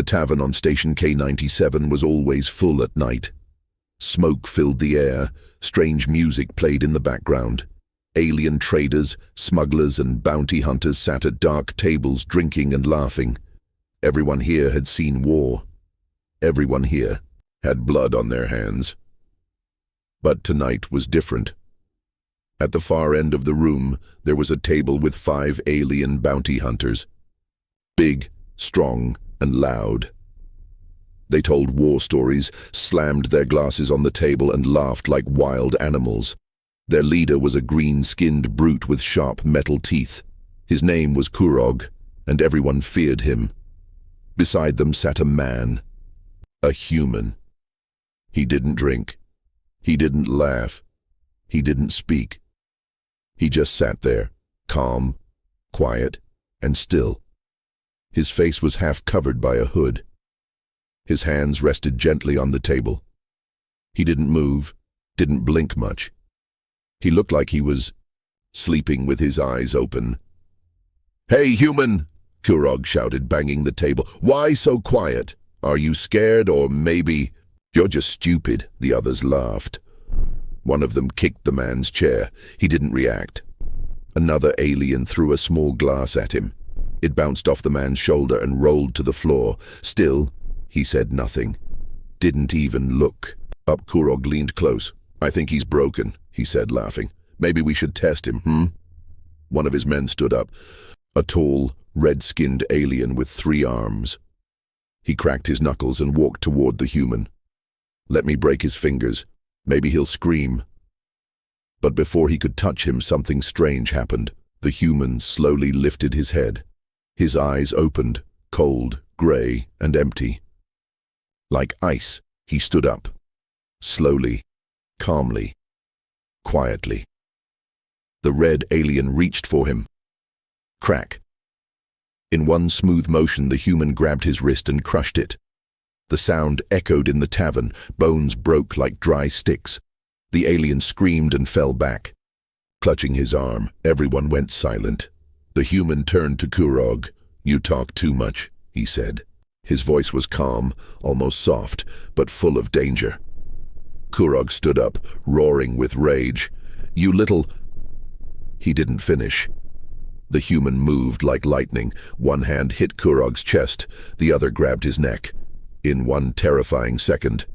tavern on station K97 was always full at night. Smoke filled the air, strange music played in the background. Alien traders, smugglers, and bounty hunters sat at dark tables drinking and laughing. Everyone here had seen war. Everyone here had blood on their hands. But tonight was different. At the far end of the room, there was a table with 5 alien bounty hunters. Big, strong, and loud. They told war stories, slammed their glasses on the table, and laughed like wild animals. Their leader was a green-skinned brute with sharp metal teeth. His name was Kurog, and everyone feared him. Beside them sat a man, a human. He didn't drink. He didn't laugh. He didn't speak. He just sat there, calm, quiet, and still. His face was half covered by a hood. His hands rested gently on the table. He didn't move, didn't blink much. He looked like he was sleeping with his eyes open. "Hey, human!" Kurog shouted, banging the table. "Why so quiet? Are you scared, or maybe—" "You're just stupid," the others laughed. One of them kicked the man's chair. He didn't react. Another alien threw a small glass at him. It bounced off the man's shoulder and rolled to the floor. Still, he said nothing. Didn't even look. Up Kurog leaned close. "I think he's broken," he said, laughing. "Maybe we should test him, One of his men stood up. A tall, red-skinned alien with 3 arms. He cracked his knuckles and walked toward the human. "Let me break his fingers. Maybe he'll scream." But before he could touch him, something strange happened. The human slowly lifted his head. His eyes opened, cold, gray, and empty. Like ice, he stood up. Slowly, calmly, quietly. The red alien reached for him. Crack. In one smooth motion, the human grabbed his wrist and crushed it. The sound echoed in the tavern. Bones broke like dry sticks. The alien screamed and fell back. Clutching his arm, everyone went silent. The human turned to Kurog. "You talk too much," he said. His voice was calm, almost soft, but full of danger. Kurog stood up, roaring with rage. "You little—" He didn't finish. The human moved like lightning. One hand hit Kurog's chest, the other grabbed his neck. In one terrifying second,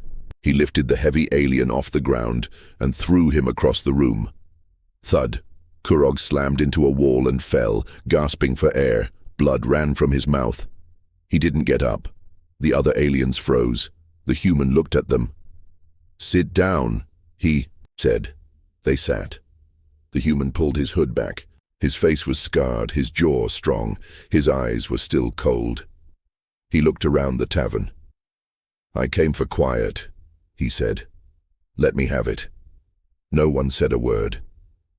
he lifted the heavy alien off the ground and threw him across the room. Thud. Kurog slammed into a wall and fell, gasping for air. Blood ran from his mouth. He didn't get up. The other aliens froze. The human looked at them. "Sit down," he said. They sat. The human pulled his hood back. His face was scarred, his jaw strong. His eyes were still cold. He looked around the tavern. "I came for quiet," he said. "Let me have it." No one said a word.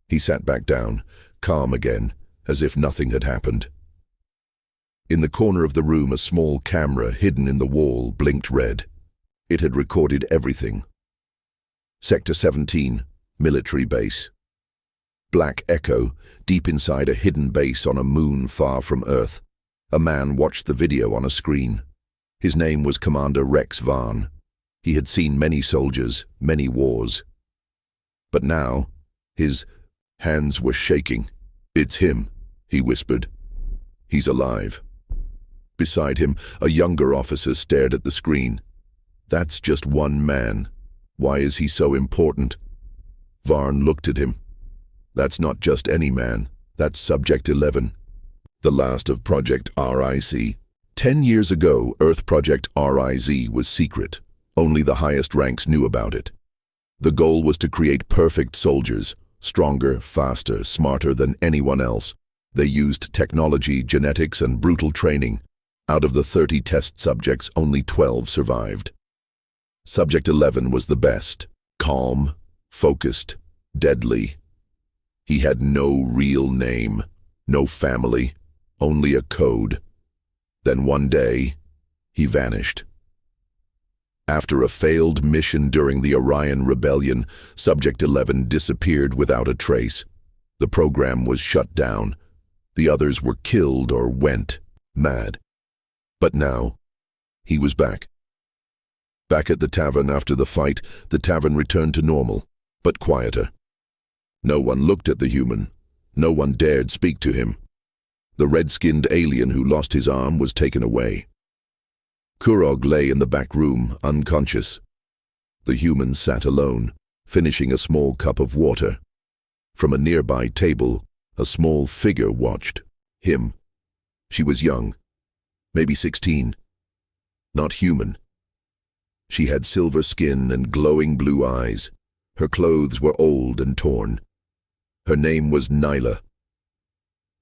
He sat back down, calm again, as if nothing had happened. In the corner of the room, a small camera hidden in the wall blinked red. It had recorded everything. Sector 17, military base. Black echo, deep inside a hidden base on a moon far from Earth. A man watched the video on a screen. His name was Commander Rex Vaughn. He had seen many soldiers, many wars. But now, his hands were shaking. "It's him," he whispered. "He's alive." Beside him, a younger officer stared at the screen. "That's just one man. Why is he so important?" Vaughn looked at him. "That's not just any man. That's Subject 11, the last of Project RIZ. 10 years ago, Earth Project RIZ was secret. Only the highest ranks knew about it. The goal was to create perfect soldiers, stronger, faster, smarter than anyone else. They used technology, genetics, and brutal training. Out of the 30 test subjects, only 12 survived. Subject 11 was the best. Calm, focused, deadly. He had no real name, no family, only a code. Then one day, he vanished. After a failed mission during the Orion Rebellion, Subject 11 disappeared without a trace. The program was shut down. The others were killed or went mad. But now, He was back. Back at the tavern after the fight, the tavern returned to normal, but quieter. No one looked at the human. No one dared speak to him. The red-skinned alien who lost his arm was taken away. Kurog lay in the back room, unconscious. The human sat alone, finishing a small cup of water. From a nearby table, a small figure watched him. She was young, maybe 16. Not human. She had silver skin and glowing blue eyes. Her clothes were old and torn. Her name was Nyla.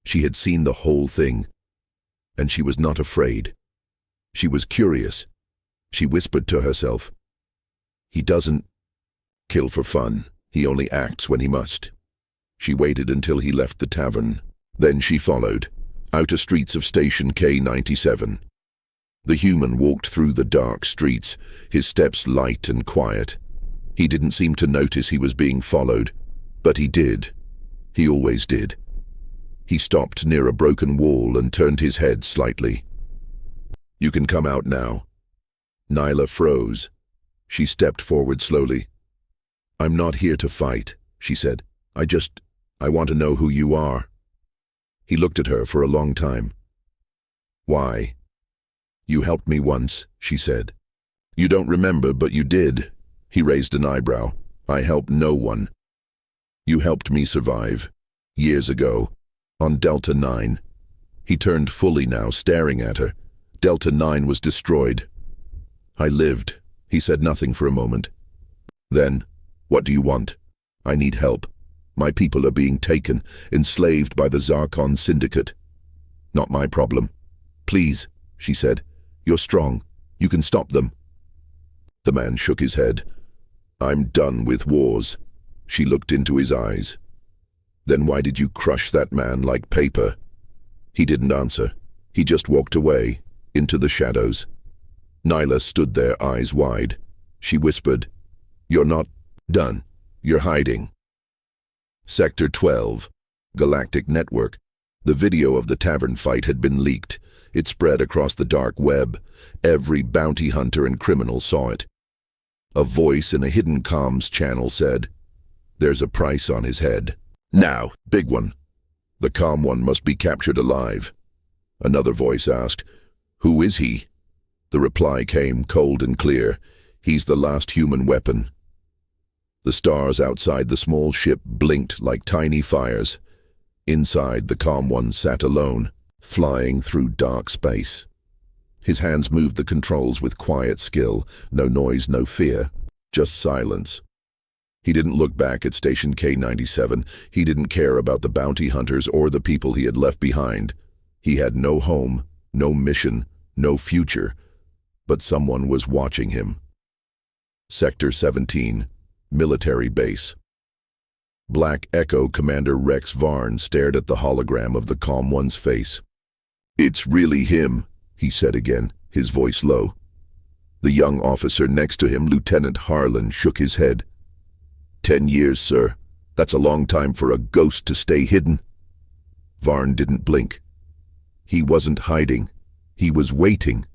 She had seen the whole thing, and she was not afraid. She was curious. She whispered to herself, "He doesn't kill for fun. He only acts when he must." She waited until he left the tavern. Then she followed, outer streets of Station K97. The human walked through the dark streets, his steps light and quiet. He didn't seem to notice he was being followed, but he did. He always did. He stopped near a broken wall and turned his head slightly. "You can come out now." Nyla froze. She stepped forward slowly. "I'm not here to fight," she said. I want to know who you are." He looked at her for a long time. "Why?" "You helped me once," she said. "You don't remember, but you did." He raised an eyebrow. "I helped no one." "You helped me survive. Years ago. On Delta 9. He turned fully now, staring at her. Delta 9 was destroyed. "I lived." He said nothing for a moment. "Then, what do you want?" "I need help. My people are being taken, enslaved by the Zarkon Syndicate." "Not my problem." "Please," she said. "You're strong. You can stop them." The man shook his head. "I'm done with wars." She looked into his eyes. "Then why did you crush that man like paper?" He didn't answer. He just walked away, into the shadows. Nyla stood there, eyes wide. She whispered, "You're not done. You're hiding." Sector 12, Galactic Network. The video of the tavern fight had been leaked. It spread across the dark web. Every bounty hunter and criminal saw it. A voice in a hidden comms channel said, "There's a price on his head. Now, big one. The calm one must be captured alive." Another voice asked, "Who is he?" The reply came cold and clear. "He's the last human weapon." The stars outside the small ship blinked like tiny fires. Inside, the calm one sat alone, flying through dark space. His hands moved the controls with quiet skill. No noise, no fear, just silence. He didn't look back at Station K97. He didn't care about the bounty hunters or the people he had left behind. He had no home, no mission, no future. But someone was watching him. Sector 17, Military Base. Black Echo Commander Rex Varn stared at the hologram of the Calm One's face. "It's really him," he said again, his voice low. The young officer next to him, Lieutenant Harlan, shook his head. 10 years, sir. That's a long time for a ghost to stay hidden." Varn didn't blink. He wasn't hiding. He was waiting.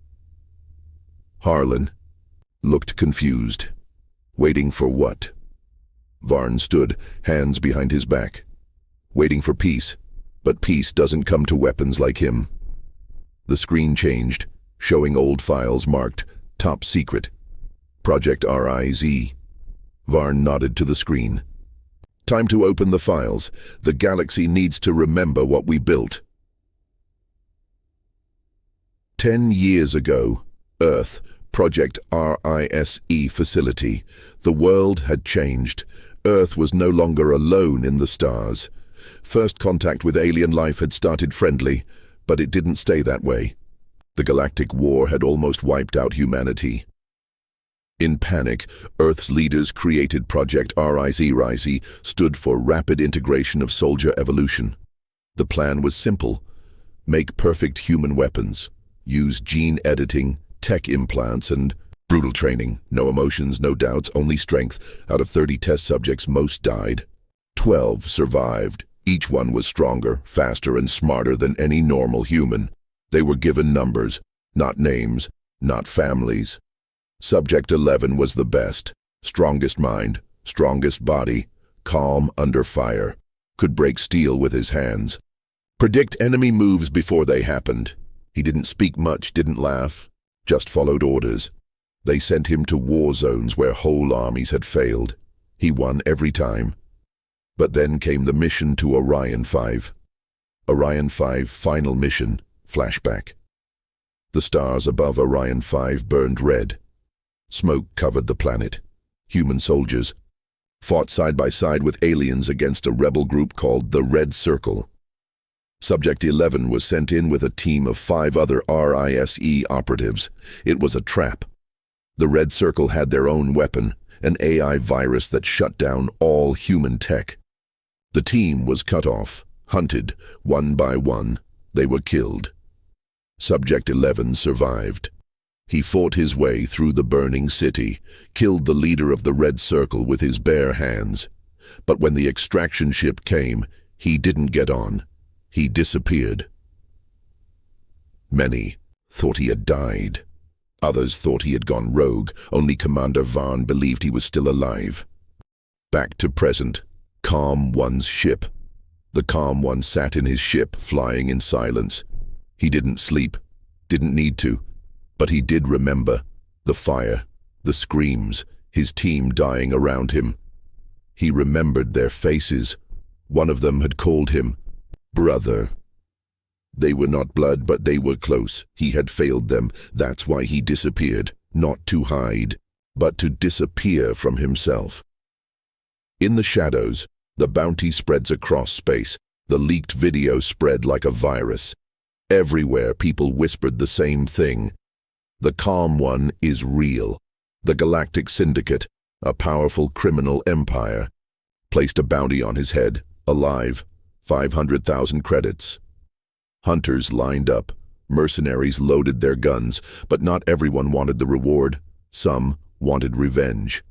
Harlan looked confused. Waiting for what? Varn stood, hands behind his back. Waiting for peace, but peace doesn't come to weapons like him. The screen changed, showing old files marked Top Secret. Project RIZ. Varn nodded to the screen. "Time to open the files. The galaxy needs to remember what we built." 10 years ago, Earth, Project RISE facility. The world had changed. Earth was no longer alone in the stars. First contact with alien life had started friendly, but it didn't stay that way. The Galactic War had almost wiped out humanity. In panic, Earth's leaders created Project RISE stood for Rapid Integration of Soldier Evolution. The plan was simple. Make perfect human weapons. Use gene editing, tech implants, and brutal training. No emotions, no doubts, only strength. Out of 30 test subjects, most died. 12 survived. Each one was stronger, faster, and smarter than any normal human. They were given numbers, not names. not families. Subject 11 was the best, strongest mind, strongest body, calm under fire, could break steel with his hands. Predict enemy moves before they happened. He didn't speak much, didn't laugh, just followed orders. They sent him to war zones where whole armies had failed. He won every time. But then came the mission to Orion 5. Orion 5 final mission, flashback. The stars above Orion 5 burned red. Smoke covered the planet. Human soldiers fought side by side with aliens against a rebel group called the Red Circle. Subject 11 was sent in with a team of 5 other RISE operatives. It was a trap. The Red Circle had their own weapon, an AI virus that shut down all human tech. The team was cut off, hunted, one by one. They were killed. Subject 11 survived. He fought his way through the burning city, killed the leader of the Red Circle with his bare hands. But when the extraction ship came, he didn't get on. He disappeared. Many thought he had died. Others thought he had gone rogue. Only Commander Varn believed he was still alive. Back to present. Calm One's ship. The Calm One sat in his ship, flying in silence. He didn't sleep, didn't need to, but he did remember the fire, the screams, his team dying around him. He remembered their faces. One of them had called him brother. They were not blood, but they were close. He had failed them. That's why he disappeared, not to hide, but to disappear from himself. In the shadows, the bounty spreads across space. The leaked video spread like a virus. Everywhere people whispered the same thing. The Calm One is real. The Galactic Syndicate, a powerful criminal empire, placed a bounty on his head, alive, 500,000 credits. Hunters lined up. Mercenaries loaded their guns, but not everyone wanted the reward. Some wanted revenge.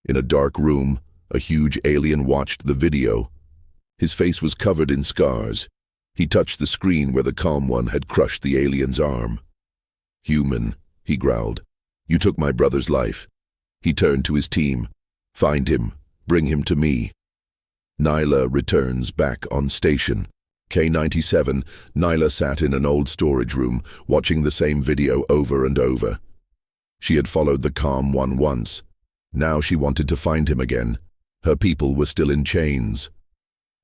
In a dark room, a huge alien watched the video. His face was covered in scars. He touched the screen where the Calm One had crushed the alien's arm. "Human," he growled. "You took my brother's life." He turned to his team. "Find him. Bring him to me." Nyla returns back on station. K-97, Nyla sat in an old storage room, watching the same video over and over. She had followed the Calm One once. Now she wanted to find him again. Her people were still in chains.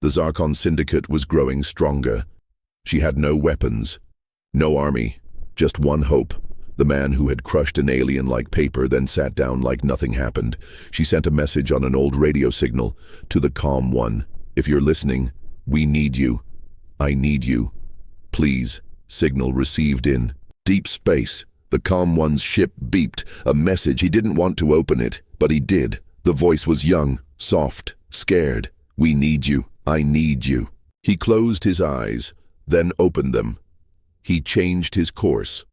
The Zarkon Syndicate was growing stronger. She had no weapons, no army, just one hope. The man who had crushed an alien like paper, then sat down like nothing happened. She sent a message on an old radio signal to the Calm One. "If you're listening, we need you. I need you. Please." Signal received in deep space. The Calm One's ship beeped, a message. He didn't want to open it, but he did. The voice was young, soft, scared. "We need you. I need you." He closed his eyes, then opened them. He changed his course.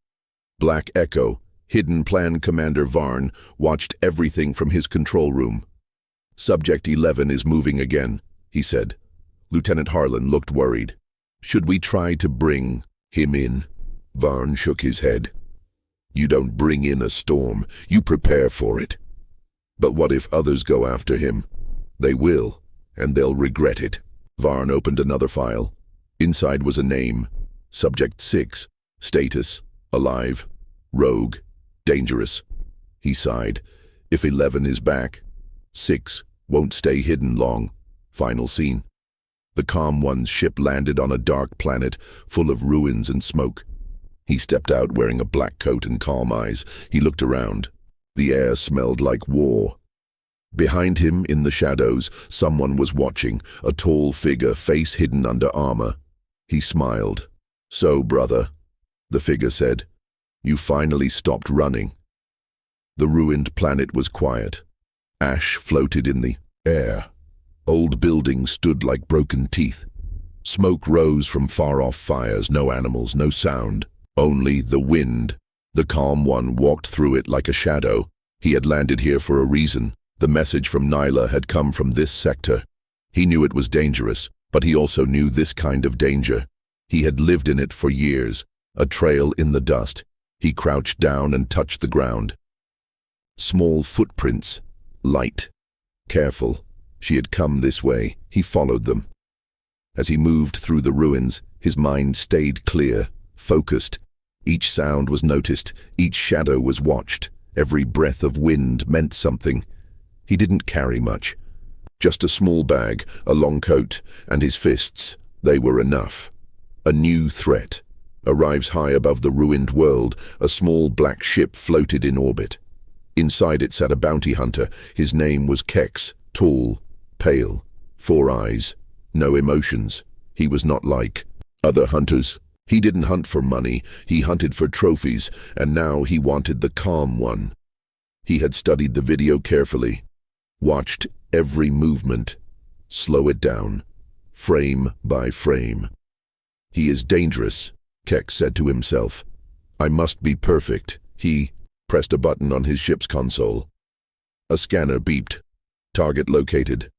Black Echo, Hidden Plan Commander Varn, watched everything from his control room. "Subject 11 is moving again," he said. Lieutenant Harlan looked worried. "Should we try to bring him in?" Varn shook his head. "You don't bring in a storm, you prepare for it. But what if others go after him? They will, and they'll regret it." Varn opened another file. Inside was a name. Subject 6. Status: alive. Rogue. Dangerous. He sighed. "If 11 is back, 6 won't stay hidden long." Final scene. The Calm One's ship landed on a dark planet full of ruins and smoke. He stepped out wearing a black coat and calm eyes. He looked around. The air smelled like war. Behind him, in the shadows, someone was watching, a tall figure, face hidden under armor. He smiled. "So, brother," the figure said, "you finally stopped running." The ruined planet was quiet. Ash floated in the air. Old buildings stood like broken teeth. Smoke rose from far-off fires, no animals, no sound, only the wind. The Calm One walked through it like a shadow. He had landed here for a reason. The message from Nyla had come from this sector. He knew it was dangerous, but he also knew this kind of danger. He had lived in it for years, a trail in the dust. He crouched down and touched the ground. Small footprints, light. Careful. She had come this way. He followed them. As he moved through the ruins, his mind stayed clear, focused. Each sound was noticed, each shadow was watched. Every breath of wind meant something. He didn't carry much. Just a small bag, a long coat, and his fists. They were enough. A new threat. Arrives high above the ruined world, a small black ship floated in orbit. Inside it sat a bounty hunter. His name was Kex, tall, pale, 4 eyes, no emotions. He was not like other hunters. He didn't hunt for money, he hunted for trophies, and now he wanted the calm one. He had studied the video carefully, watched every movement, slow it down, frame by frame. He is dangerous, Kex said to himself. I must be perfect. He pressed a button on his ship's console. A scanner beeped. Target located.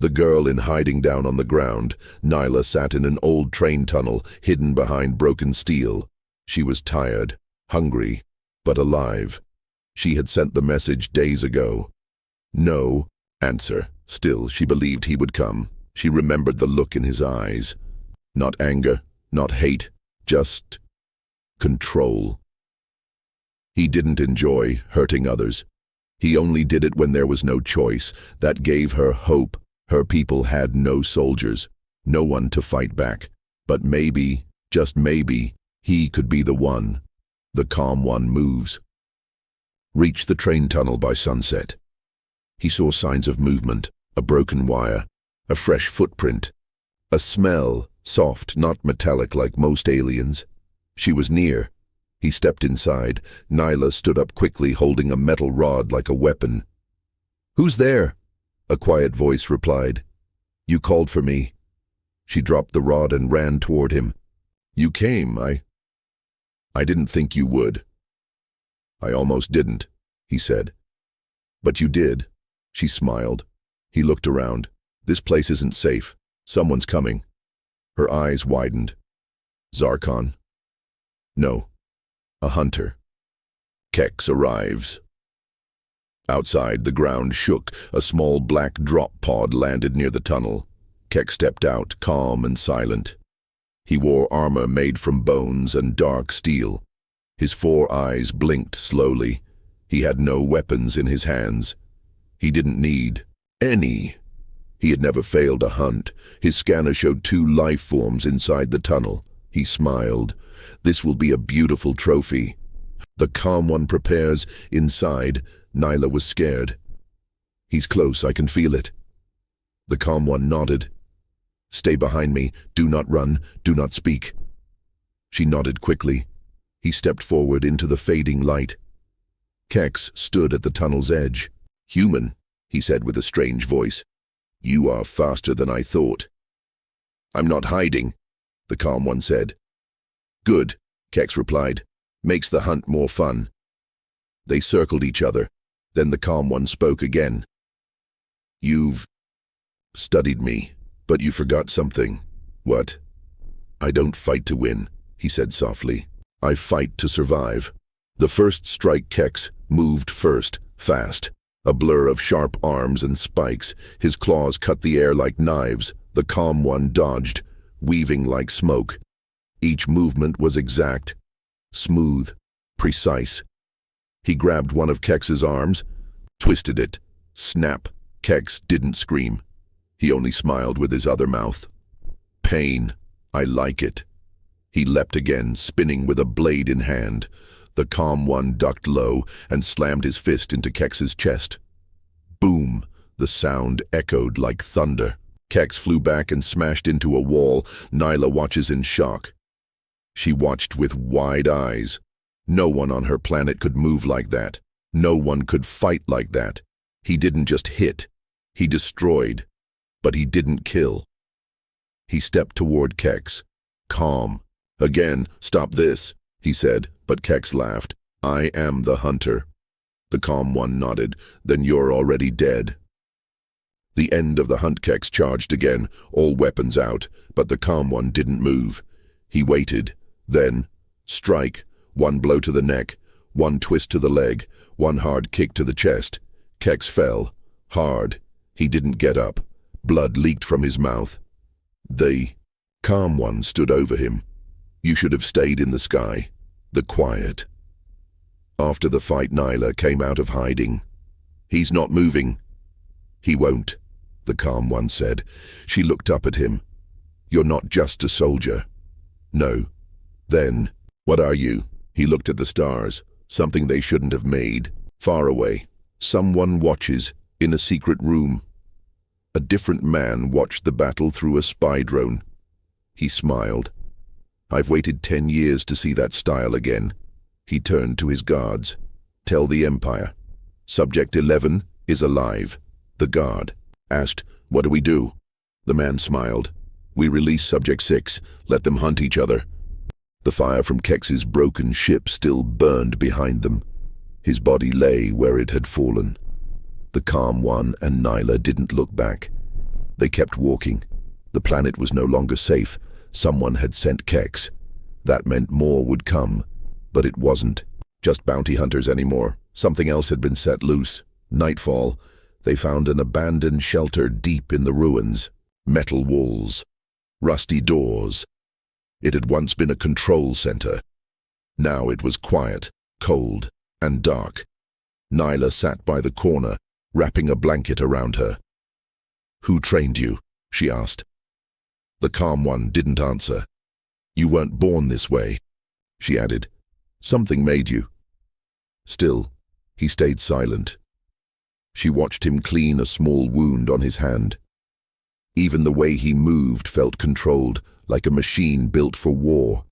The girl in hiding down on the ground, Nyla, sat in an old train tunnel, hidden behind broken steel. She was tired, hungry, but alive. She had sent the message days ago. No answer. Still, she believed he would come. She remembered the look in his eyes. Not anger, not hate, just control. He didn't enjoy hurting others. He only did it when there was no choice. That gave her hope. Her people had no soldiers, no one to fight back. But maybe, just maybe, he could be the one. The calm one moves. Reached the train tunnel by sunset. He saw signs of movement, a broken wire, a fresh footprint, a smell, soft, not metallic like most aliens. She was near. He stepped inside. Nyla stood up quickly, holding a metal rod like a weapon. Who's there? A quiet voice replied. You called for me. She dropped the rod and ran toward him. You came, I didn't think you would. I almost didn't, he said. But you did. She smiled. He looked around. This place isn't safe. Someone's coming. Her eyes widened. Zarkon? No. A hunter. Kex arrives. Outside, the ground shook. A small black drop pod landed near the tunnel. Kex stepped out, calm and silent. He wore armor made from bones and dark steel. His 4 eyes blinked slowly. He had no weapons in his hands. He didn't need any. He had never failed a hunt. His scanner showed 2 life forms inside the tunnel. He smiled. This will be a beautiful trophy. The calm one prepares. Inside, Nyla was scared. He's close, I can feel it. The calm one nodded. Stay behind me. Do not run. Do not speak. She nodded quickly. He stepped forward into the fading light. Kex stood at the tunnel's edge. Human, he said with a strange voice. You are faster than I thought. I'm not hiding, the calm one said. Good, Kex replied. Makes the hunt more fun. They circled each other. Then the calm one spoke again. You've studied me, but you forgot something. What? I don't fight to win, he said softly. I fight to survive. The first strike Kex moved first, fast. A blur of sharp arms and spikes. His claws cut the air like knives. The calm one dodged, weaving like smoke. Each movement was exact, smooth, precise. He grabbed one of Kex's arms, twisted it. Snap. Kex didn't scream. He only smiled with his other mouth. Pain. I like it. He leapt again, spinning with a blade in hand. The calm one ducked low and slammed his fist into Kex's chest. Boom! The sound echoed like thunder. Kex flew back and smashed into a wall. Nyla watches in shock. She watched with wide eyes. No one on her planet could move like that. No one could fight like that. He didn't just hit. He destroyed. But he didn't kill. He stepped toward Kex. Calm. Again, stop this, he said, but Kex laughed. I am the hunter. The calm one nodded. Then you're already dead. The end of the hunt. Kex charged again, all weapons out, but the calm one didn't move. He waited. Then, strike. One blow to the neck, one twist to the leg, one hard kick to the chest. Kex fell. Hard. He didn't get up. Blood leaked from his mouth. The calm one stood over him. You should have stayed in the sky. The quiet. After the fight, Nyla came out of hiding. He's not moving. He won't, the calm one said. She looked up at him. You're not just a soldier. No. Then, what are you? He looked at the stars, something they shouldn't have made. Far away, someone watches, in a secret room. A different man watched the battle through a spy drone. He smiled. I've waited 10 years to see that style again. He turned to his guards. Tell the Empire. Subject 11 is alive. The guard asked, what do we do? The man smiled. We release Subject 6, let them hunt each other. The fire from Kex's broken ship still burned behind them. His body lay where it had fallen. The calm one and Nyla didn't look back. They kept walking. The planet was no longer safe. Someone had sent Kex. That meant more would come. But it wasn't just bounty hunters anymore. Something else had been set loose. Nightfall. They found an abandoned shelter deep in the ruins. Metal walls. Rusty doors. It had once been a control center. Now it was quiet, cold, and dark. Nyla sat by the corner, wrapping a blanket around her. Who trained you? She asked. The calm one didn't answer. You weren't born this way, she added. Something made you. Still, he stayed silent. She watched him clean a small wound on his hand. Even the way he moved felt controlled, like a machine built for war.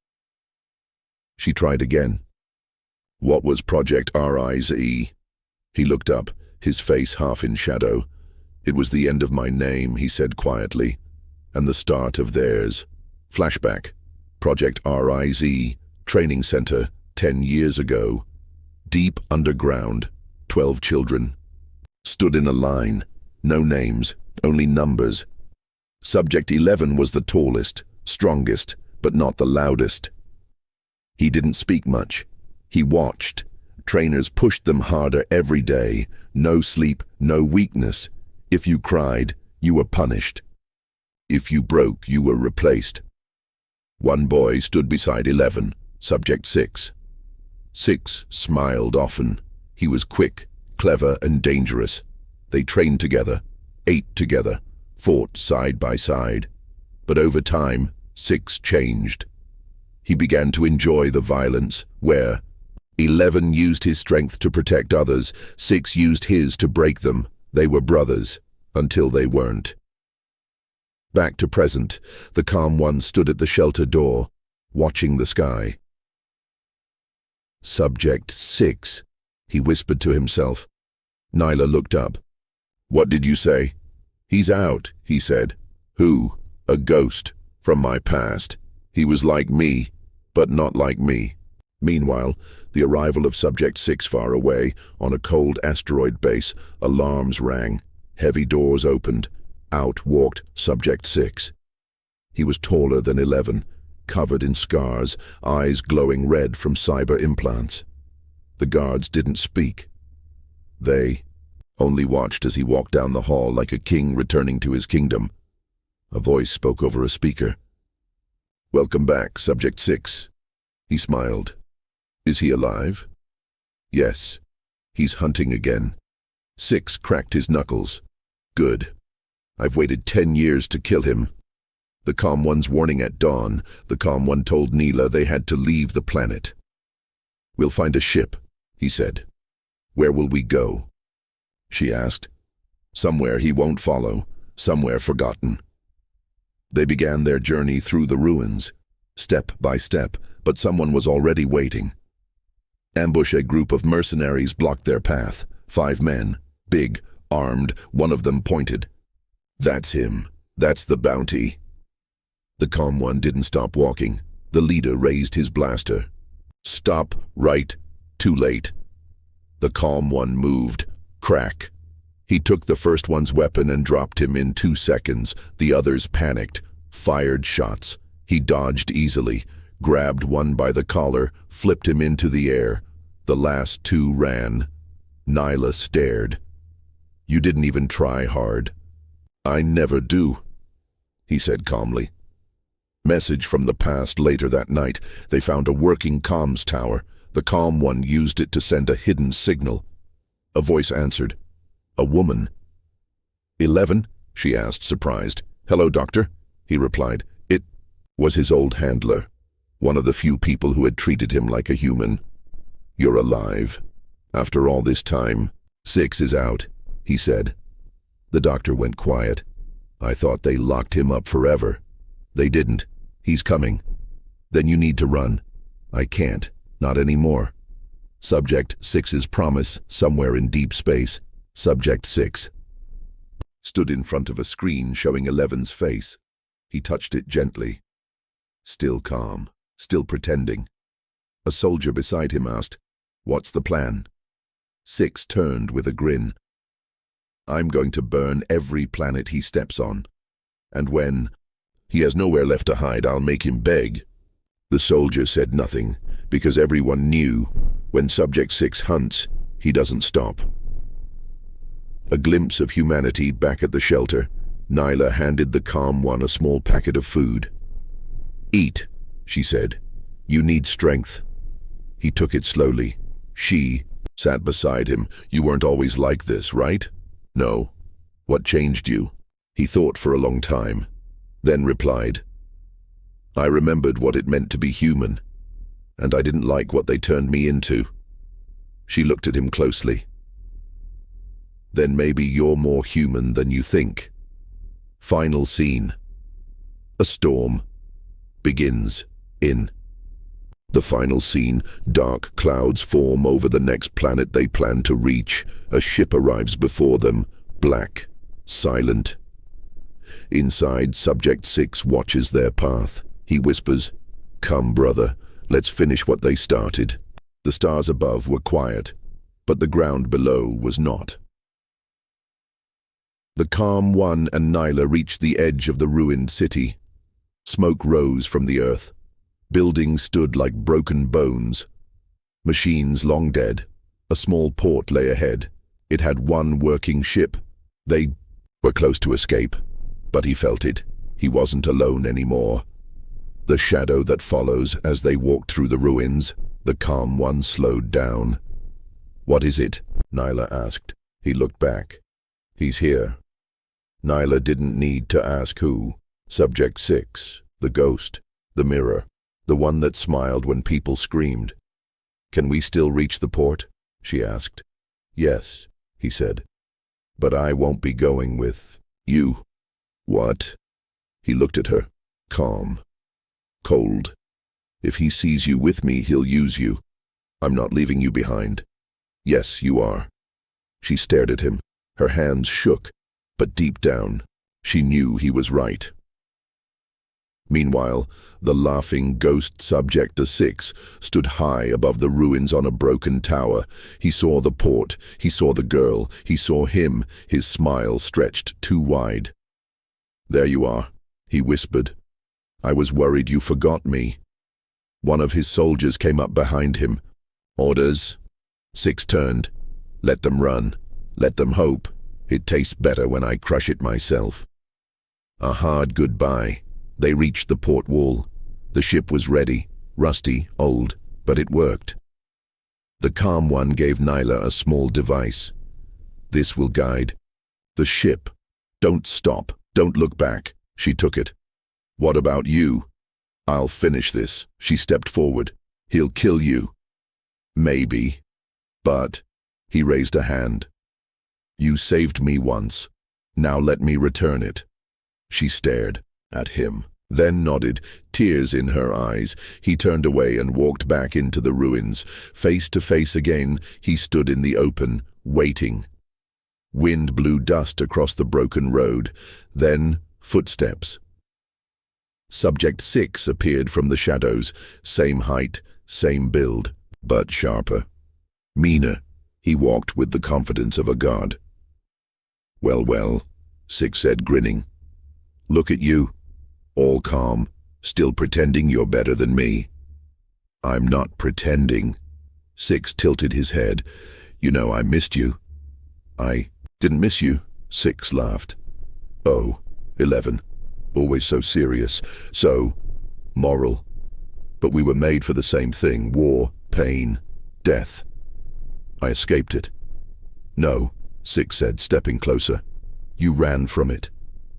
She tried again. What was Project RIZE? He looked up, his face half in shadow. It was the end of my name, he said quietly, and the start of theirs. Flashback. Project RIZE, training center, 10 years ago. Deep underground, 12 children. Stood in a line. No names, only numbers. Subject 11 was the tallest, strongest, but not the loudest. He didn't speak much. He watched. Trainers pushed them harder every day. No sleep, no weakness. If you cried, you were punished. If you broke, you were replaced. One boy stood beside 11, Subject 6. 6 smiled often. He was quick, clever, and dangerous. They trained together, ate together, fought side by side. But over time, 6 changed. He began to enjoy the violence, where 11 used his strength to protect others, 6 used his to break them. They were brothers, until they weren't. Back to present, the calm one stood at the shelter door, watching the sky. Subject 6, he whispered to himself. Nyla looked up. What did you say? He's out, he said. Who? A ghost, from my past. He was like me, but not like me. Meanwhile, the arrival of Subject 6 far away, on a cold asteroid base, alarms rang. Heavy doors opened. Out walked Subject 6. He was taller than 11, covered in scars, eyes glowing red from cyber implants. The guards didn't speak. They only watched as he walked down the hall like a king returning to his kingdom. A voice spoke over a speaker. Welcome back, Subject 6. He smiled. Is he alive? Yes. He's hunting again. 6 cracked his knuckles. Good. I've waited 10 years to kill him. The calm one's warning at dawn. The calm one told Nyla they had to leave the planet. We'll find a ship, he said. Where will we go? She asked. Somewhere he won't follow, somewhere forgotten. They began their journey through the ruins, step by step, but someone was already waiting. Ambush a group of mercenaries blocked their path. 5 men, big, armed, one of them pointed. That's him. That's the bounty. The calm one didn't stop walking. The leader raised his blaster. Stop, right, too late. The calm one moved. Crack. He took the first one's weapon and dropped him in 2 seconds. The others panicked, fired shots. He dodged easily. grabbed one by the collar, flipped him into the air. The last two ran. Nyla stared. "You didn't even try hard." "I never do," he said calmly. Message from the past. Later that night, they found a working comms tower. The calm one used it to send a hidden signal. A voice answered. A woman. 11? She asked, surprised. "Hello, doctor," he replied. It was his old handler, one of the few people who had treated him like a human. "You're alive. After all this time." "6 is out," he said. The doctor went quiet. "I thought they locked him up forever." "They didn't. He's coming." "Then you need to run." "I can't. Not anymore." Subject 6's promise, somewhere in deep space. Subject 6 stood in front of a screen showing 11's face. He touched it gently. Still calm, still pretending. A soldier beside him asked, "What's the plan?" 6 turned with a grin. "I'm going to burn every planet he steps on. And when he has nowhere left to hide, I'll make him beg." The soldier said nothing, because everyone knew when Subject 6 hunts, he doesn't stop. A glimpse of humanity back at the shelter. Nyla handed the calm one a small packet of food. "Eat," she said. "You need strength." He took it slowly. She sat beside him. "You weren't always like this, right?" "No." "What changed you?" He thought for a long time, then replied, "I remembered what it meant to be human, and I didn't like what they turned me into." She looked at him closely. "Then maybe you're more human than you think." Final scene. A storm begins in the final scene. Dark clouds form over the next planet they plan to reach. A ship arrives before them, black, silent. Inside, Subject 6 watches their path. He whispers, "Come, brother, let's finish what they started." The stars above were quiet, but the ground below was not. The calm one and Nyla reached the edge of the ruined city. Smoke rose from the earth. Buildings stood like broken bones. Machines long dead. A small port lay ahead. It had one working ship. They were close to escape, but he felt it. He wasn't alone anymore. The shadow that follows as they walked through the ruins. The calm one slowed down. "What is it?" Nyla asked. He looked back. "He's here." Nyla didn't need to ask who. Subject 6, the ghost, the mirror, the one that smiled when people screamed. "Can we still reach the port?" she asked. "Yes," he said. "But I won't be going with you." "What?" He looked at her, calm, cold. "If he sees you with me, he'll use you. I'm not leaving you behind." "Yes, you are." She stared at him. Her hands shook, but deep down, she knew he was right. Meanwhile, the laughing ghost Subject 6 stood high above the ruins on a broken tower. He saw the port, he saw the girl, he saw him, his smile stretched too wide. "There you are," he whispered. "I was worried you forgot me." One of his soldiers came up behind him. "Orders?" 6 turned. "Let them run. Let them hope. It tastes better when I crush it myself." A hard goodbye. They reached the port wall. The ship was ready, rusty, old, but it worked. The calm one gave Nyla a small device. "This will guide the ship. Don't stop. Don't look back." She took it. "What about you?" "I'll finish this." She stepped forward. "He'll kill you." "Maybe. But..." He raised a hand. "You saved me once. Now let me return it." She stared at him, then nodded, tears in her eyes. He turned away and walked back into the ruins. Face to face again, he stood in the open, waiting. Wind blew dust across the broken road. Then, footsteps. Subject 6 appeared from the shadows, same height, same build, but sharper. Meaner, he walked with the confidence of a god. "Well, well," 6 said, grinning. "Look at you. All calm, Still pretending you're better than me? I'm not pretending. 6 tilted his head. You know, I missed you. I didn't miss you, 6 laughed. Oh, 11. Always so serious, so moral. But we were made for the same thing: war, pain, death. I escaped it. No, 6 said, stepping closer. You ran from it.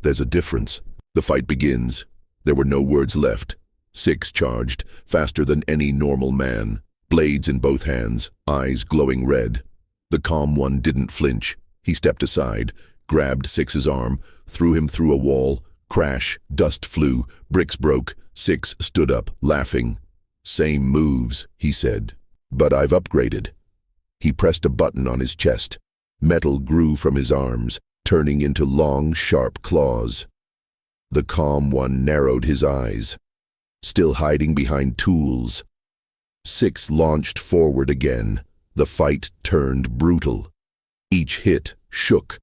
There's a difference. The fight begins. There were no words left. 6 charged, faster than any normal man, blades in both hands, eyes glowing red. The calm one didn't flinch. He stepped aside, grabbed 6's arm, threw him through a wall. Crash, dust flew, bricks broke. 6 stood up, laughing. Same moves, he said, but I've upgraded. He pressed a button on his chest. Metal grew from his arms, turning into long, sharp claws. The calm one narrowed his eyes, still hiding behind tools. 6 launched forward again. The fight turned brutal. Each hit shook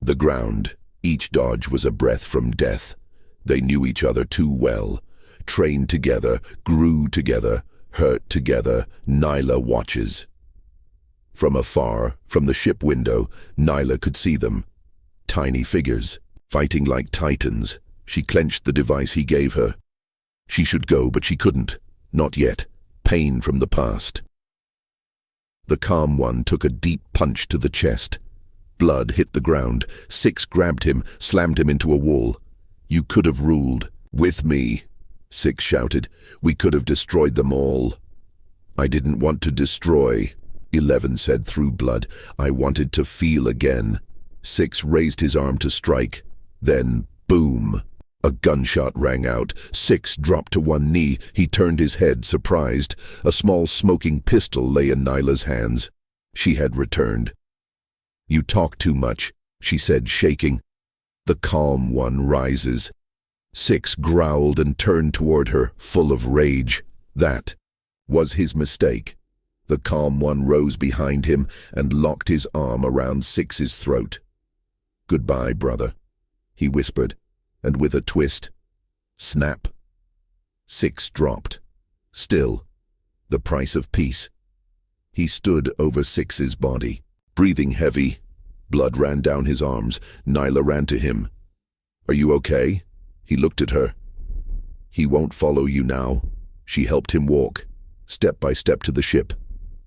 the ground. Each dodge was a breath from death. They knew each other too well. Trained together, grew together, hurt together. Nyla watches. From afar, from the ship window, Nyla could see them. Tiny figures, fighting like titans. She clenched the device he gave her. She should go, but she couldn't. Not yet. Pain from the past. The calm one took a deep punch to the chest. Blood hit the ground. 6 grabbed him, slammed him into a wall. You could have ruled. With me, 6 shouted. We could have destroyed them all. I didn't want to destroy, 11 said through blood. I wanted to feel again. 6 raised his arm to strike. Then, boom. A gunshot rang out. 6 dropped to one knee. He turned his head, surprised. A small smoking pistol lay in Nyla's hands. She had returned. You talk too much, she said, shaking. The calm one rises. 6 growled and turned toward her, full of rage. That was his mistake. The calm one rose behind him and locked his arm around 6's throat. Goodbye, brother, he whispered, and with a twist, snap. 6 dropped. Still, the price of peace. He stood over 6's body, breathing heavy. Blood ran down his arms. Nyla ran to him. Are you okay? He looked at her. He won't follow you now. She helped him walk, step by step to the ship.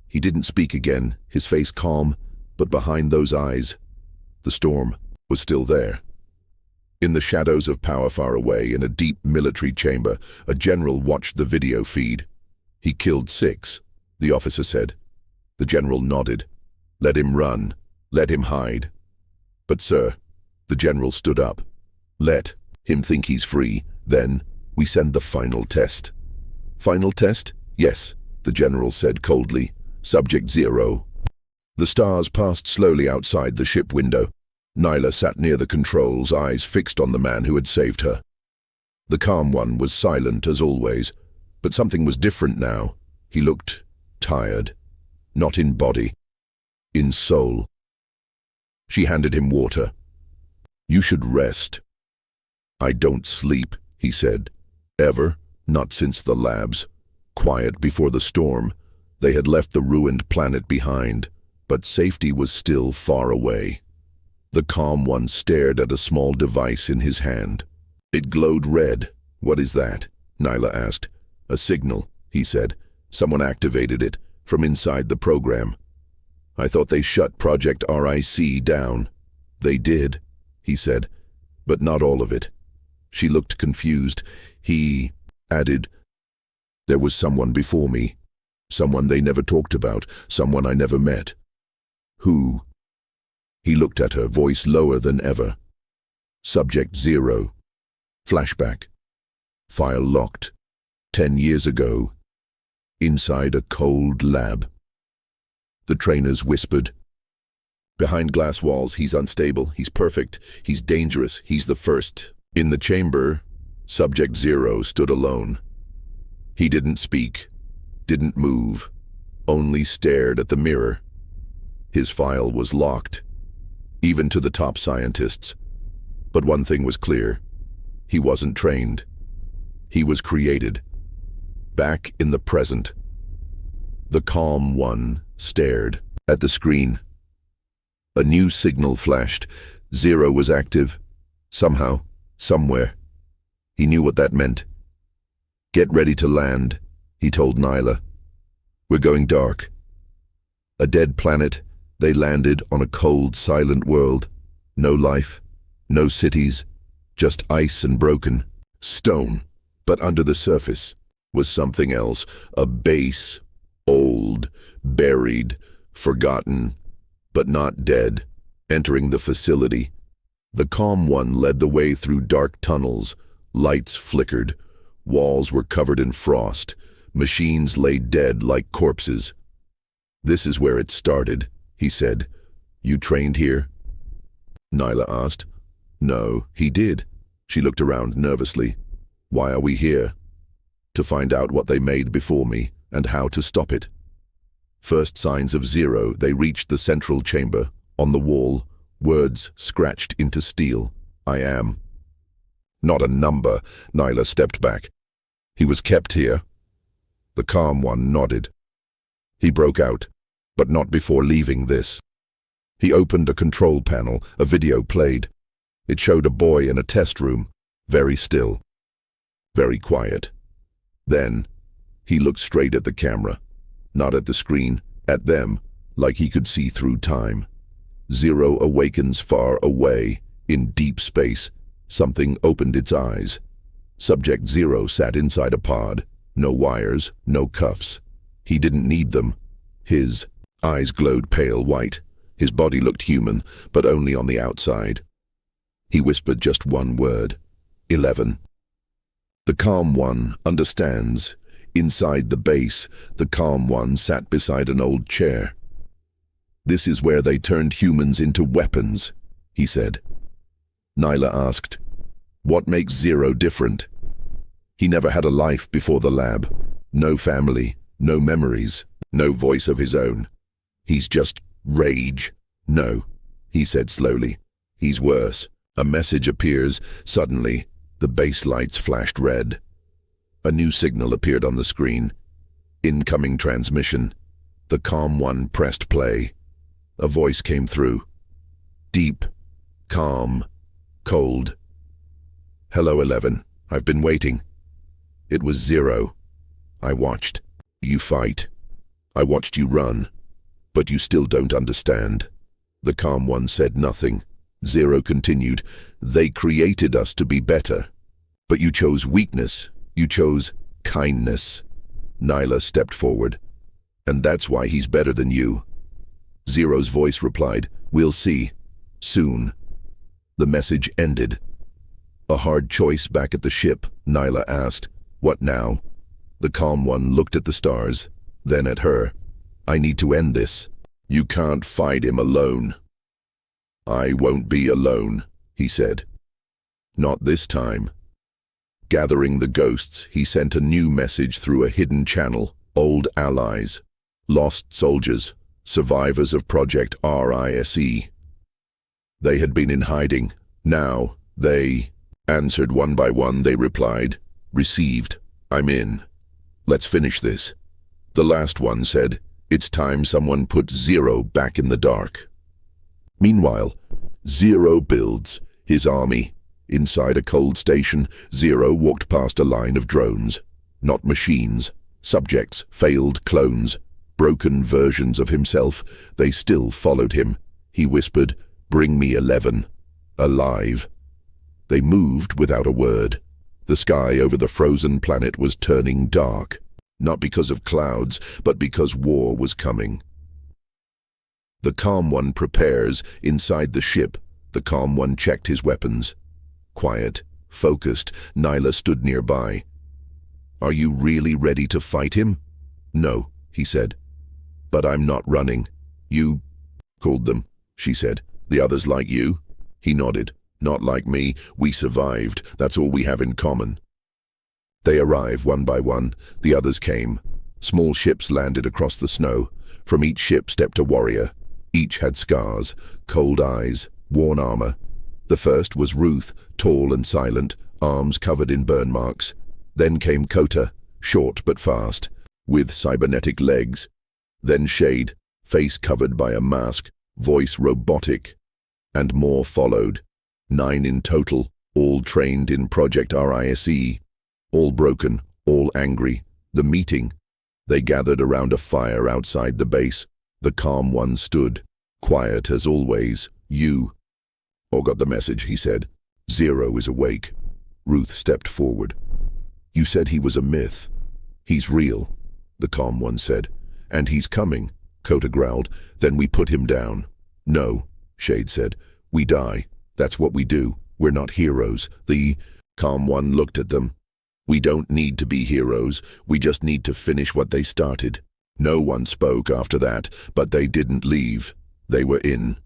He didn't speak again, his face calm, but behind those eyes, the storm was still there. In the shadows of power far away, in a deep military chamber, a general watched the video feed. He killed 6, the officer said. The general nodded. Let him run. Let him hide. But sir, the general stood up. Let him think he's free. Then we send the final test. Final test? Yes, the general said coldly. Subject 0. The stars passed slowly outside the ship window. Nyla sat near the controls, eyes fixed on the man who had saved her. The calm one was silent as always, but something was different now. He looked tired, not in body, in soul. She handed him water. You should rest. I don't sleep, he said. Ever, not since the labs. Quiet before the storm. They had left the ruined planet behind, but safety was still far away. The calm one stared at a small device in his hand. It glowed red. What is that? Nyla asked. A signal, he said. Someone activated it from inside the program. I thought they shut Project RIC down. They did, he said, but not all of it. She looked confused. He added, there was someone before me. Someone they never talked about. Someone I never met. Who? He looked at her, voice lower than ever. Subject 0. Flashback. File locked. 10 years ago. Inside a cold lab. The trainers whispered. Behind glass walls, he's unstable, he's perfect, he's dangerous, he's the first. In the chamber, Subject 0 stood alone. He didn't speak, didn't move, only stared at the mirror. His file was locked, even to the top scientists. But one thing was clear. He wasn't trained. He was created. Back in the present. The calm one stared at the screen. A new signal flashed. Zero was active. Somehow, somewhere. He knew what that meant. "Get ready to land," he told Nyla. "We're going dark." A dead planet, they landed on a cold, silent world. No life, no cities, just ice and broken stone. But under the surface was something else, a base, old, buried, forgotten, but not dead. Entering the facility, the calm one led the way through dark tunnels. Lights flickered. Walls were covered in frost. Machines lay dead like corpses. "This is where it started," he said. "You trained here?" Nyla asked. "No, he did." She looked around nervously. "Why are we here?" "To find out what they made before me and how to stop it." First signs of Zero, they reached the central chamber. On the wall, words scratched into steel. "I am." "Not a number." Nyla stepped back. "He was kept here." The calm one nodded. He broke out, but not before leaving this. He opened a control panel. A video played. It showed a boy in a test room, very still, very quiet. Then, he looked straight at the camera, not at the screen, at them, like he could see through time. Zero awakens far away, in deep space. Something opened its eyes. Subject Zero sat inside a pod. No wires, no cuffs. He didn't need them. His eyes glowed pale white. His body looked human, but only on the outside. He whispered just one word. 11. The calm one understands. Inside the base, the calm one sat beside an old chair. "This is where they turned humans into weapons," he said. Nyla asked, "What makes Zero different?" He never had a life before the lab. No family, no memories, no voice of his own. "He's just rage." "No," he said slowly. "He's worse." A message appears. Suddenly, the base lights flashed red. A new signal appeared on the screen. "Incoming transmission." The calm one pressed play. A voice came through. Deep, calm, cold. "Hello, 11. I've been waiting." It was Zero. "I watched you fight. I watched you run. But you still don't understand." The calm one said nothing. Zero continued, "They created us to be better. But you chose weakness. You chose kindness." Nyla stepped forward. "And that's why he's better than you." Zero's voice replied, "We'll see. Soon." The message ended. "A hard choice back at the ship," Nyla asked. "What now?" The calm one looked at the stars, then at her. "I need to end this. You can't fight him alone." "I won't be alone," he said. "Not this time." Gathering the ghosts, he sent a new message through a hidden channel. Old allies, lost soldiers, survivors of Project RISE. They had been in hiding. Now, they answered one by one. They replied, "Received. I'm in. Let's finish this." The last one said, "It's time someone put Zero back in the dark." Meanwhile, Zero builds his army. Inside a cold station, Zero walked past a line of drones. Not machines. Subjects, failed clones, broken versions of himself. They still followed him. He whispered, "Bring me 11. Alive." They moved without a word. The sky over the frozen planet was turning dark, not because of clouds, but because war was coming. The calm one prepares. Inside the ship, the calm one checked his weapons. Quiet, focused, Nyla stood nearby. "Are you really ready to fight him?" "No," he said. "But I'm not running." "You called them," she said. "The others like you?" He nodded. "Not like me. We survived. That's all we have in common." They arrived one by one. The others came. Small ships landed across the snow. From each ship stepped a warrior. Each had scars, cold eyes, worn armor. The first was Ruth, tall and silent, arms covered in burn marks. Then came Kota, short but fast, with cybernetic legs. Then Shade, face covered by a mask, voice robotic. And more followed. 9 in total, all trained in Project RISE. All broken, all angry. The meeting. They gathered around a fire outside the base. The calm one stood, quiet as always. You. All got the message, he said. Zero is awake. Ruth stepped forward. You said he was a myth. He's real, the calm one said. And he's coming, Kota growled. Then we put him down. No, Shade said. We die. That's what we do. We're not heroes. The calm one looked at them. We don't need to be heroes. We just need to finish what they started. No one spoke after that, but they didn't leave. They were in.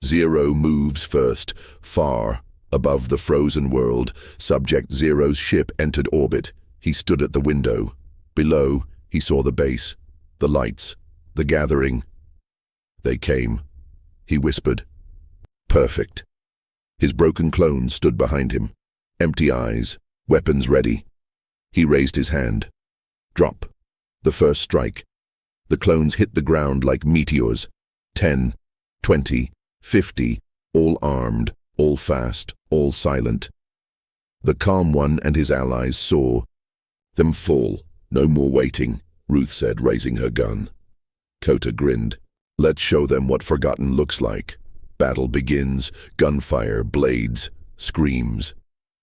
Zero moves first, far above the frozen world. Subject Zero's ship entered orbit. He stood at the window. Below, he saw the base, the lights, the gathering. They came. He whispered. Perfect. His broken clone stood behind him, empty eyes, weapons ready. He raised his hand. Drop. The first strike. The clones hit the ground like meteors. 10, 20, 50, all armed, all fast, all silent. The calm one and his allies saw them fall. No more waiting, Ruth said, raising her gun. Kota grinned. Let's show them what forgotten looks like. Battle begins, gunfire, blades, screams.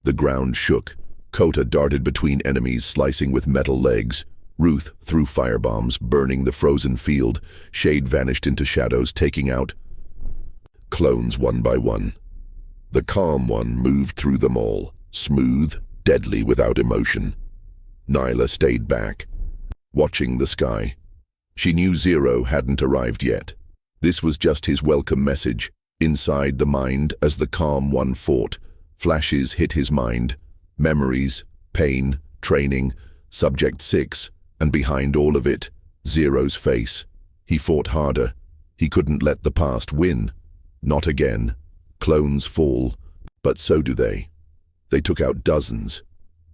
The ground shook. Kota darted between enemies, slicing with metal legs. Ruth threw firebombs, burning the frozen field. Shade vanished into shadows, taking out clones one by one. The calm one moved through them all, smooth, deadly, without emotion. Nyla stayed back, watching the sky. She knew Zero hadn't arrived yet. This was just his welcome message. Inside the mind, as the calm one fought, flashes hit his mind. Memories, pain, training, Subject 6, and behind all of it, Zero's face. He fought harder. He couldn't let the past win. Not again. Clones fall, but so do they. They took out dozens,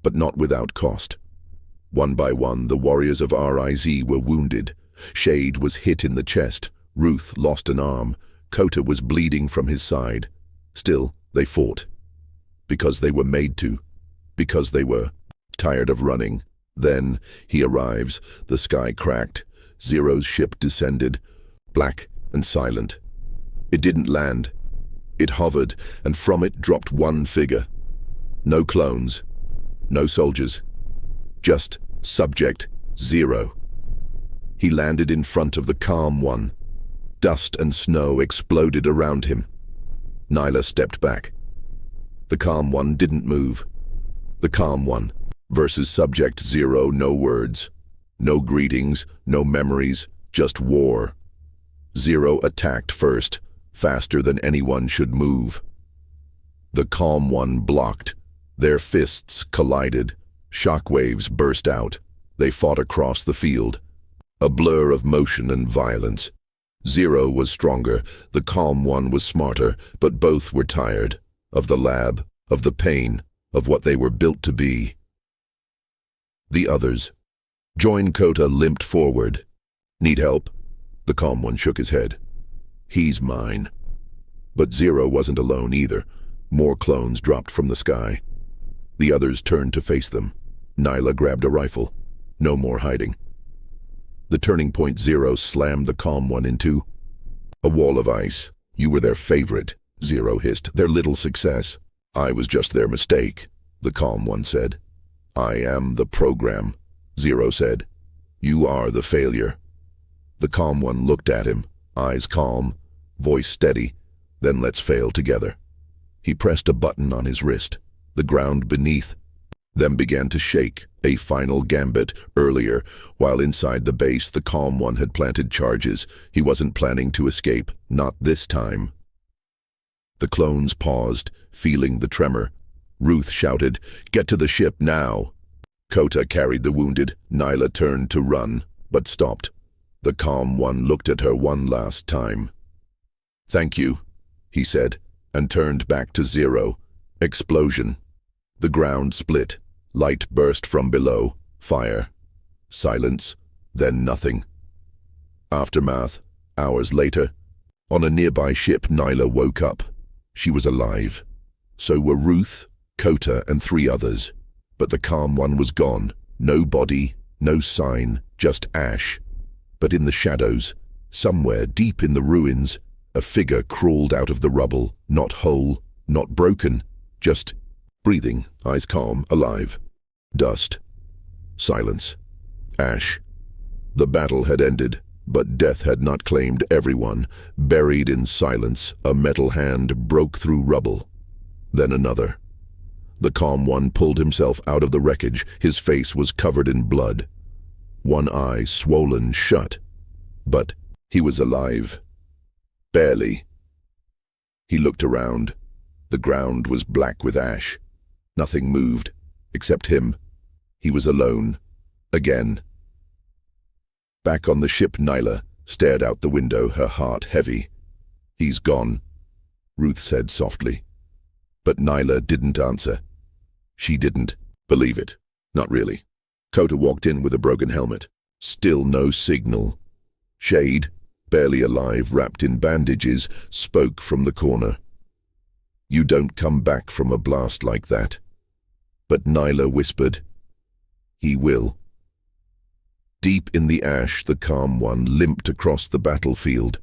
but not without cost. One by one, the warriors of RIZ were wounded. Shade was hit in the chest. Ruth lost an arm. Kota was bleeding from his side. Still, they fought. Because they were made to. Because they were tired of running. Then he arrives. The sky cracked. Zero's ship descended, black and silent. It didn't land. It hovered, and from it dropped one figure. No clones. No soldiers. Just Subject 0. He landed in front of the calm one. Dust and snow exploded around him. Nyla stepped back. The calm one didn't move. The calm one versus Subject 0, no words. No greetings, no memories, just war. Zero attacked first, faster than anyone should move. The calm one blocked. Their fists collided. Shockwaves burst out. They fought across the field. A blur of motion and violence. Zero was stronger, the calm one was smarter, but both were tired. Of the lab, of the pain, of what they were built to be. The others. Join Kota limped forward. Need help? The calm one shook his head. He's mine. But Zero wasn't alone either. More clones dropped from the sky. The others turned to face them. Nyla grabbed a rifle. No more hiding. The turning point Zero slammed the calm one into a wall of ice. You were their favorite, Zero hissed. Their little success. I was just their mistake, the calm one said. I am the program, Zero said. You are the failure. The calm one looked at him, eyes calm, voice steady. Then let's fail together. He pressed a button on his wrist. The ground beneath them began to shake, a final gambit. Earlier, while inside the base, the calm one had planted charges. He wasn't planning to escape, not this time. The clones paused, feeling the tremor. Ruth shouted, "Get to the ship now!" Kota carried the wounded. Nyla turned to run, but stopped. The calm one looked at her one last time. "Thank you," he said, and turned back to Zero. Explosion. The ground split. Light burst from below. Fire. Silence. Then nothing. Aftermath. Hours later. On a nearby ship, Nyla woke up. She was alive. So were Ruth, Kota, and 3 others. But the calm one was gone. No body, no sign, just ash. But in the shadows, somewhere deep in the ruins, a figure crawled out of the rubble, not whole, not broken, just breathing, eyes calm, alive. Dust. Silence. Ash. The battle had ended, but death had not claimed everyone. Buried in silence, a metal hand broke through rubble. Then another. The calm one pulled himself out of the wreckage. His face was covered in blood. One eye swollen shut. But he was alive. Barely. He looked around. The ground was black with ash. Nothing moved, except him. He was alone. Again. Back on the ship, Nyla stared out the window, her heart heavy. "He's gone," Ruth said softly. But Nyla didn't answer. She didn't believe it. Not really. Kota walked in with a broken helmet. Still no signal. Shade, barely alive, wrapped in bandages, spoke from the corner. "You don't come back from a blast like that." But Nyla whispered, "He will." Deep in the ash, the calm one limped across the battlefield.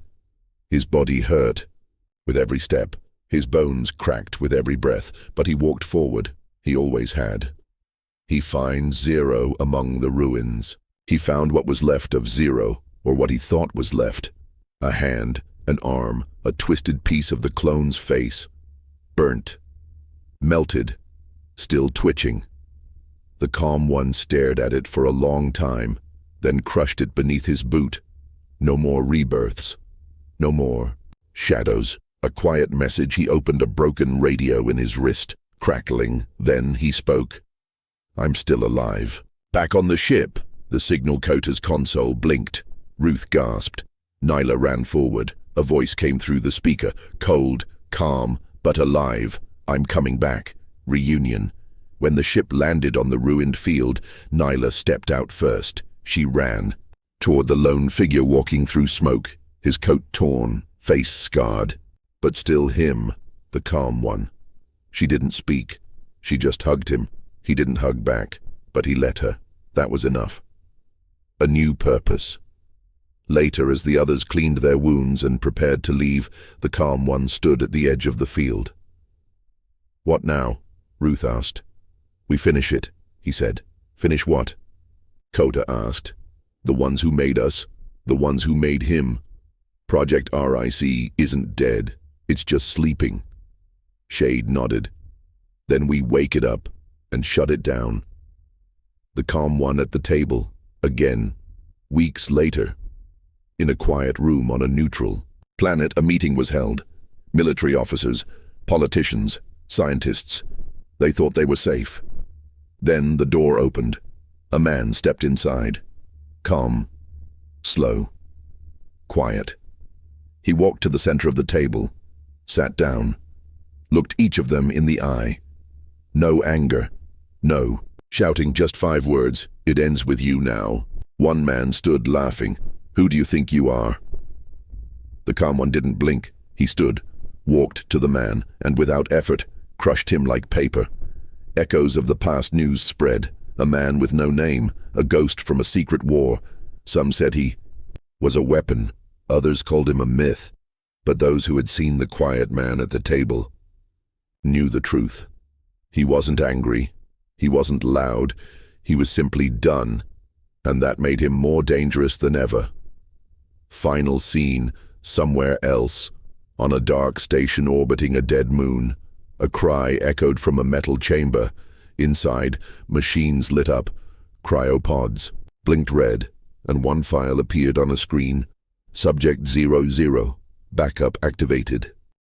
His body hurt with every step. His bones cracked with every breath, but he walked forward. He always had. He found Zero among the ruins. He found what was left of Zero, or what he thought was left. A hand, an arm, a twisted piece of the clone's face. Burnt. Melted. Still twitching. The calm one stared at it for a long time, then crushed it beneath his boot. No more rebirths. No more shadows. A quiet message. He opened a broken radio in his wrist, crackling. Then he spoke. "I'm still alive." Back on the ship, the signal Kota's console blinked. Ruth gasped. Nyla ran forward. A voice came through the speaker, cold, calm, but alive. "I'm coming back. Reunion." When the ship landed on the ruined field, Nyla stepped out first. She ran toward the lone figure walking through smoke, his coat torn, face scarred, but still him, the calm one. She didn't speak. She just hugged him. He didn't hug back, but he let her. That was enough. A new purpose. Later, as the others cleaned their wounds and prepared to leave, the calm one stood at the edge of the field. "What now?" Ruth asked. "We finish it," he said. "Finish what?" Kota asked. "The ones who made us, the ones who made him. Project RIC isn't dead, it's just sleeping." Shade nodded. "Then we wake it up and shut it down." The calm one at the table, again, weeks later. In a quiet room on a neutral planet, a meeting was held. Military officers, politicians, scientists. They thought they were safe. Then the door opened. A man stepped inside. Calm. Slow. Quiet. He walked to the center of the table, sat down, looked each of them in the eye. No anger. No. Shouting just 5 words. "It ends with you now." One man stood laughing. "Who do you think you are?" The calm one didn't blink. He stood, walked to the man, and without effort, crushed him like paper. Echoes of the past news spread. A man with no name, a ghost from a secret war. Some said he was a weapon. Others called him a myth. But those who had seen the quiet man at the table knew the truth. He wasn't angry. He wasn't loud. He was simply done. And that made him more dangerous than ever. Final scene, somewhere else, on a dark station orbiting a dead moon. A cry echoed from a metal chamber. Inside, machines lit up. Cryopods blinked red, and one file appeared on a screen. Subject 00. Backup activated.